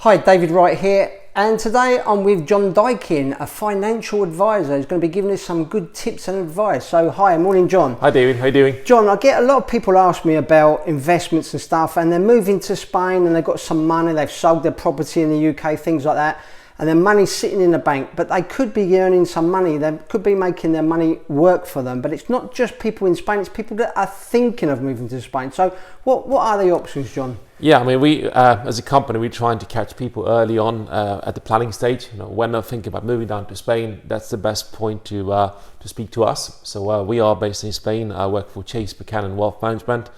Hi, David Wright here, and today I'm with John Diking, a financial advisor who's going to be giving us some good tips and advice. So hi, morning John. Hi David, how you doing? John, I get a lot of people ask me about investments and stuff, and they're moving to Spain and they've got some money, they've sold their property in the UK, things like that, and their money's sitting in the bank, but they could be earning some money, they could be making their money work for them. But it's not just people in Spain, it's people that are thinking of moving to Spain. So what are the options, John? Yeah, I mean, we as a company, we're trying to catch people early on at the planning stage. You know, when they're thinking about moving down to Spain, that's the best point to speak to us. So we are based in Spain. I work for Chase Buchanan Wealth Management,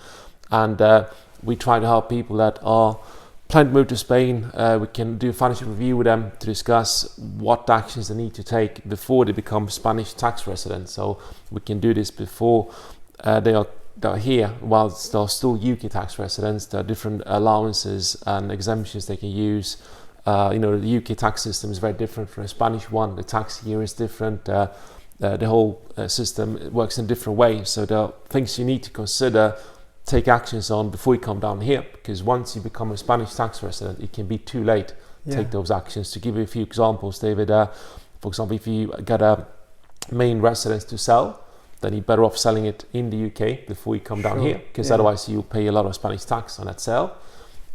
and we try to help people that are planning to move to Spain. We can do a financial review with them to discuss what actions they need to take before they become Spanish tax residents. So we can do this before they are here, whilst they're still UK tax residents. There are different allowances and exemptions they can use. The UK tax system is very different from a Spanish one. The tax year is different. The whole system works in a different way. So there are things you need to consider, take actions on before you come down here, because once you become a Spanish tax resident, it can be too late to take those actions. To give you a few examples, David, for example, if you get a main residence to sell, then you're better off selling it in the UK before you come down here, because otherwise you'll pay a lot of Spanish tax on that sale.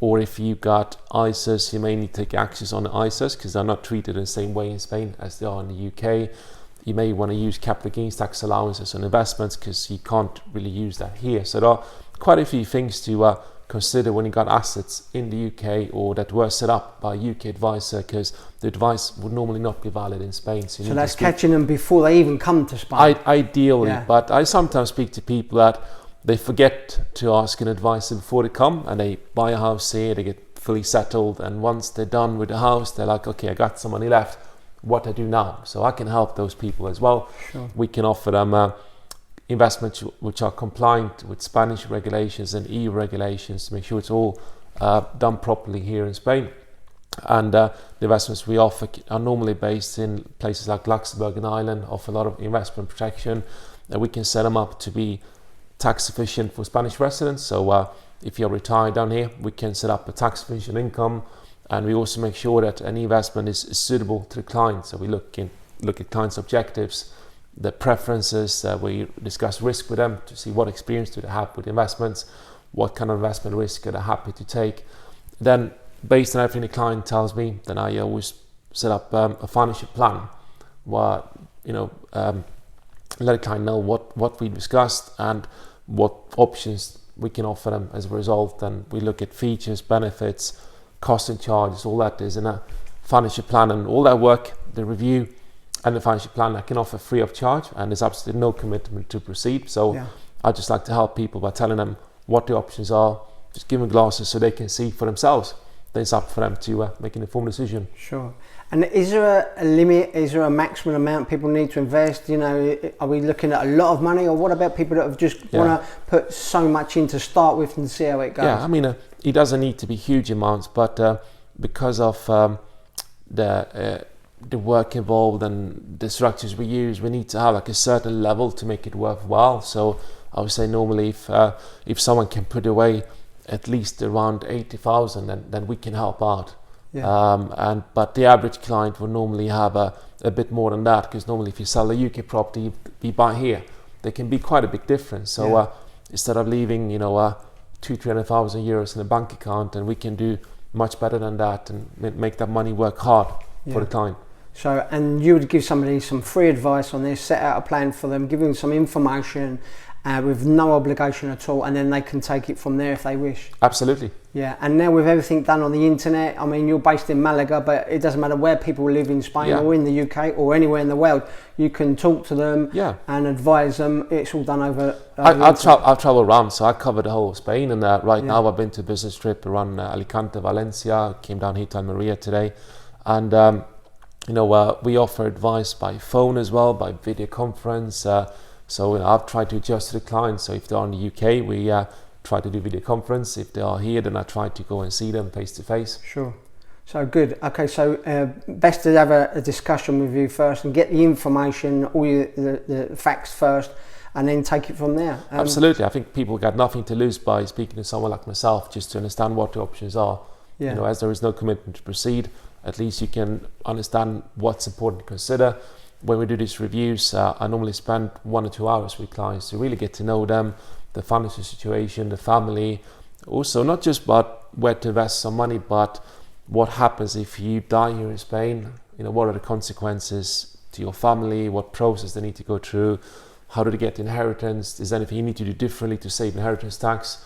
Or if you got ISAs, you may need to take actions on the ISAs because they're not treated in the same way in Spain as they are in the UK. You may want to use capital gains tax allowances on investments because you can't really use that here. So there are quite a few things to consider when you got assets in the UK or that were set up by a UK advisor, because the advice would normally not be valid in Spain. So that's catching them before they even come to Spain. Ideally, but I sometimes speak to people that they forget to ask an advisor before they come, and they buy a house here, they get fully settled, and once they're done with the house, they're like, okay, I got some money left, what I do now? So I can help those people as well. We can offer them investments which are compliant with Spanish regulations and EU regulations to make sure it's all done properly here in Spain. And the investments we offer are normally based in places like Luxembourg and Ireland, offer a lot of investment protection, and we can set them up to be tax efficient for Spanish residents. So if you're retired down here, we can set up a tax efficient income, and we also make sure that any investment is suitable to the client. So we look at clients' objectives, the preferences, we discuss risk with them to see what experience do they have with investments, what kind of investment risk are they happy to take. Then based on everything the client tells me, then I always set up a financial plan where let the client know what we discussed and what options we can offer them as a result. And we look at features, benefits, costs and charges, all that is in a financial plan, and all that work, the review and the financial plan I can offer free of charge, and there's absolutely no commitment to proceed. So I just like to help people by telling them what the options are, just give them glasses so they can see for themselves. Then it's up for them to make an informed decision. Sure. And is there a limit, is there a maximum amount people need to invest? Are we looking at a lot of money, or what about people that have just want to put so much in to start with and see how it goes? Yeah, I mean, it doesn't need to be huge amounts, but because of the work involved and the structures we use, we need to have like a certain level to make it worthwhile. So I would say normally if someone can put away at least around 80,000, then we can help out. But the average client will normally have a bit more than that, because normally if you sell a UK property, you buy here, there can be quite a big difference. So instead of leaving 200,000-300,000 euros in a bank account, and we can do much better than that and make that money work hard for the client. So, and you would give somebody some free advice on this, set out a plan for them, give them some information with no obligation at all, and then they can take it from there if they wish. Absolutely. Yeah, and now with everything done on the internet, I mean, you're based in Malaga, but it doesn't matter where people live in Spain or in the UK or anywhere in the world, you can talk to them and advise them. It's all done over I'll travel around, so I cover the whole of Spain, and right now I've been to a business trip around Alicante, Valencia, came down here to Almeria today, and we offer advice by phone as well, by video conference. So I've tried to adjust to the clients. So if they're in the UK, we try to do video conference. If they are here, then I try to go and see them face to face. Sure. So good. Okay, so best to have a discussion with you first and get the information, all the facts first, and then take it from there. Absolutely. I think people got nothing to lose by speaking to someone like myself, just to understand what the options are. Yeah. As there is no commitment to proceed, at least you can understand what's important to consider. When we do these reviews, I normally spend 1 or 2 hours with clients to really get to know them, the financial situation, the family, also not just about where to invest some money, but what happens if you die here in Spain. What are the consequences to your family, what process they need to go through, how do they get inheritance, is there anything you need to do differently to save inheritance tax.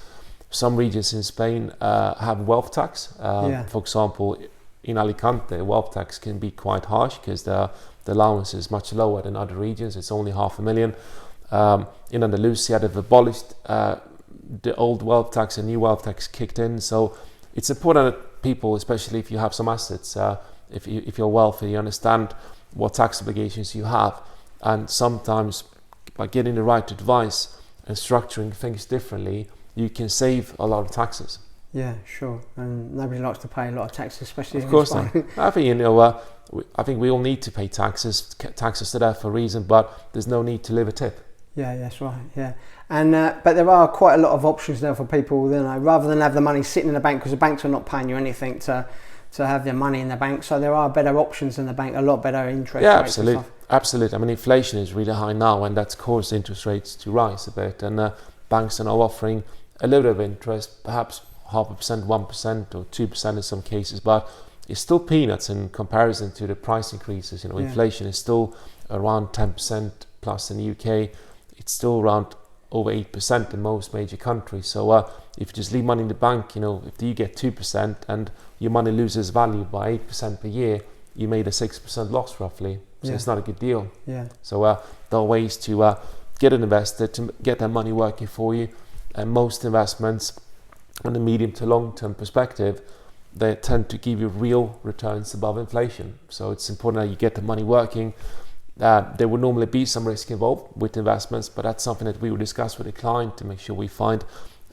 Some regions in Spain have wealth tax. For example, in Alicante, wealth tax can be quite harsh because the allowance is much lower than other regions. It's only 500,000. In Andalusia, they've abolished the old wealth tax and new wealth tax kicked in. So it's important that people, especially if you have some assets, if you're wealthy, you understand what tax obligations you have. And sometimes by getting the right advice and structuring things differently, you can save a lot of taxes. Yeah, sure. And nobody likes to pay a lot of taxes, especially of course not. I think we all need to pay taxes. Taxes are there for a reason, but there's no need to leave a tip. Yeah, that's right. Yeah, and but there are quite a lot of options now for people. Rather than have the money sitting in the bank, because the banks are not paying you anything to have their money in the bank. So there are better options in the bank, a lot better interest rates. Yeah, absolutely. I mean, inflation is really high now, and that's caused interest rates to rise a bit. And banks are now offering a little bit of interest, perhaps 0.5%, 1% or 2% in some cases, but it's still peanuts in comparison to the price increases. Inflation is still around 10% plus in the UK. It's still around over 8% in most major countries. So if you just leave money in the bank, if you get 2% and your money loses value by 8% per year, you made a 6% loss roughly. So it's not a good deal. Yeah. So there are ways to get an investor to get that money working for you. And most investments on the medium to long term perspective, they tend to give you real returns above inflation. So it's important that you get the money working. There would normally be some risk involved with investments, but that's something that we will discuss with the client to make sure we find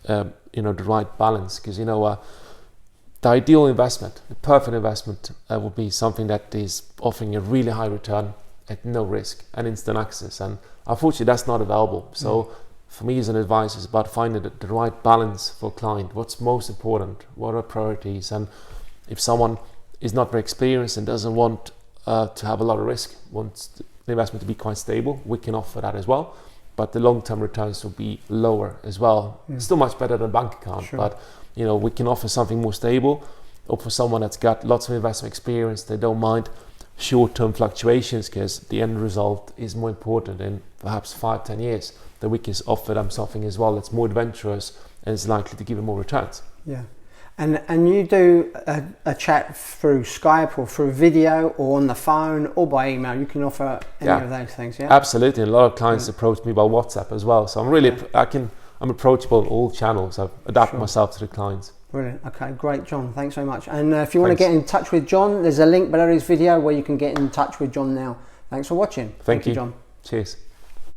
the right balance. Because the ideal investment, the perfect investment, would be something that is offering a really high return at no risk and instant access. And unfortunately, that's not available. So for me as an advisor, it's about finding the right balance for a client. What's most important? What are priorities? And if someone is not very experienced and doesn't want to have a lot of risk, wants the investment to be quite stable, we can offer that as well. But the long-term returns will be lower as well. Still much better than a bank account, but we can offer something more stable. Or for someone that's got lots of investment experience, they don't mind short-term fluctuations because the end result is more important in perhaps 5-10 years. Then we can offer them something as well that's more adventurous and is likely to give them more returns. Yeah. And you do a chat through Skype or through video or on the phone or by email. You can offer any of those things, yeah? Absolutely. And a lot of clients approach me by WhatsApp as well. So I'm approachable on all channels. I've adapted myself to the clients. Brilliant. Okay, great, John. Thanks so much. And if you want to get in touch with John, there's a link below this video where you can get in touch with John now. Thanks for watching. Thank you, John. Cheers.